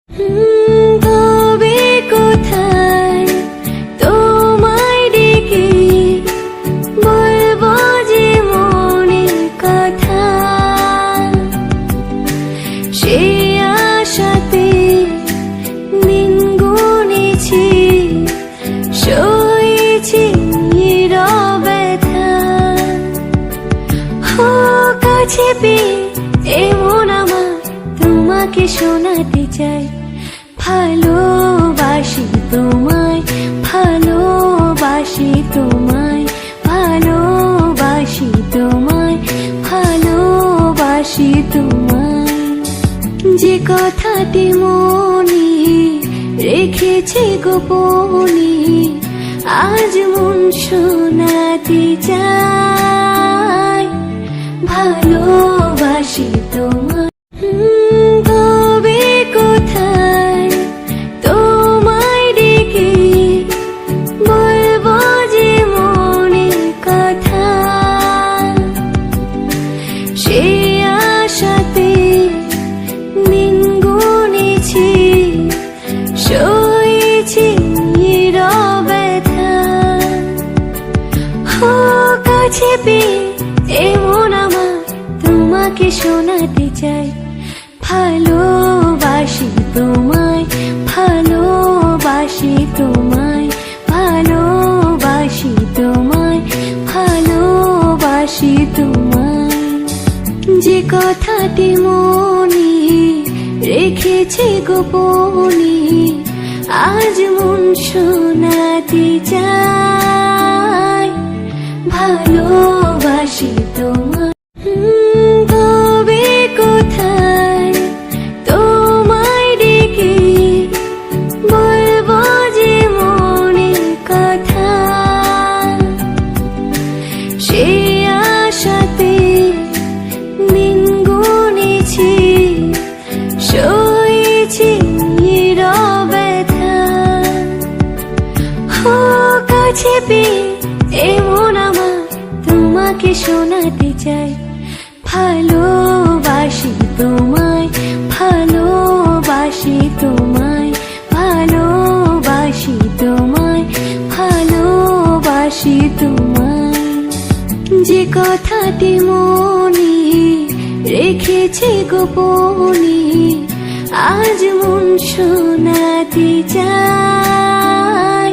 তবে কোথায় তোমায় ডেকে বলবো যে মনের কথা, সে আশাতে দিন গুনেছি, সয়েছি নীরব ব্যথা। কাছে পেয়ে এমন আমার তোমাকে শোনাতে চাই, ভালোবাসি তোমায়, ভালোবাসি তোমায়, ভালোবাসি তোমায়, ভালোবাসি তোমায়। যে কথাটি মনে রেখেছি গোপনে, আজ মন শোনাতে চাই, ভালোবাসি তোমায়। তবে কোথায় তোমায় ডেকে বলবো যে মনের কথা, সে আশাতে দিন গুনেছি, সয়েছি নীরব ব্যথা। কাছে পেয়ে এমন আমার তোমাকে শোনাতে চাই, ভালোবাসি তোমায়, ভালোবাসি তোমায়, ভালোবাসি তোমায়, ভালোবাসি তোমায়। যে কথাটি মনে রেখেছি গোপনে, আজ মন শোনাতে চাই, ভালোবাসি তোমায়। তবে কোথায় তোমায় ডেকে বলবো যে মনের কথা, সে আশাতে দিন গুনেছি, সয়েছি নীরব ব্যথা। কাছে পেয়ে এমন আমার তোমাকে শোনাতে চাই, ভালোবাসি তোমায়, ভালোবাসি তোমায়, ভালোবাসি তোমায়, ভালোবাসি তোমায়। যে কথাটি মনে রেখেছি গোপনে, আজ মন শোনাতে চাই,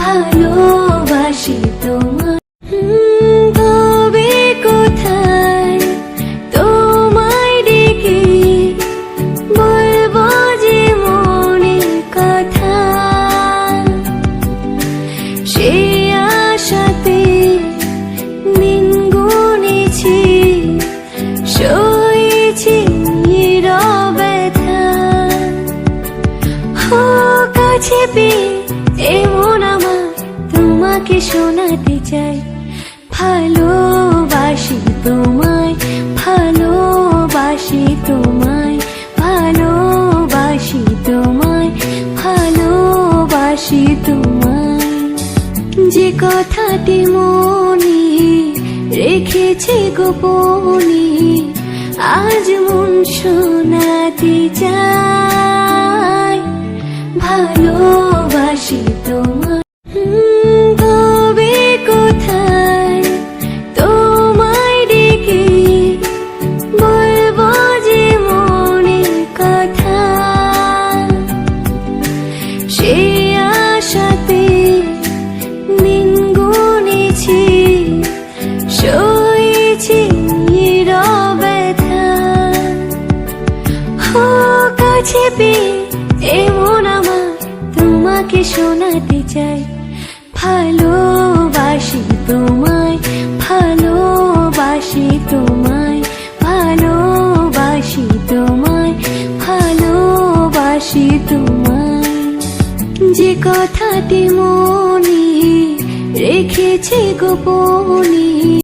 ভালোবাসি তোমায়। তবে কোথায় তোমায় ডেকে বলবো যে মনের কথা, সে আশাতে দিন গুনেছি, সয়েছি নীরব ব্যথা। কাছে পেয়ে এমন আমার তোমাকে শোনাতে চাই, ভালোবাসি তোমায়, ভালোবাসি তোমায়, ভালোবাসি তোমায়, ভালোবাসি তোমায়। যে কথাটি মনে রেখেছি গোপনে, আজ মন শোনাতে চাই, ভালোবাসি তোমায়। তবে কোথায় তোমায় ডেকে বলবো যে মনের কথা, সে আশাতে দিন গুনেছি, সয়েছি নীরব ব্যথা। কাছে পেয়ে এমন আমার তোমাকে শোনাতে চাই, ভালোবাসি তোমায়, ভালোবাসি তোমায়, ভালোবাসি তোমায়, ভালোবাসি তোমায়। যে কথাটি মনে রেখেছি গোপনে,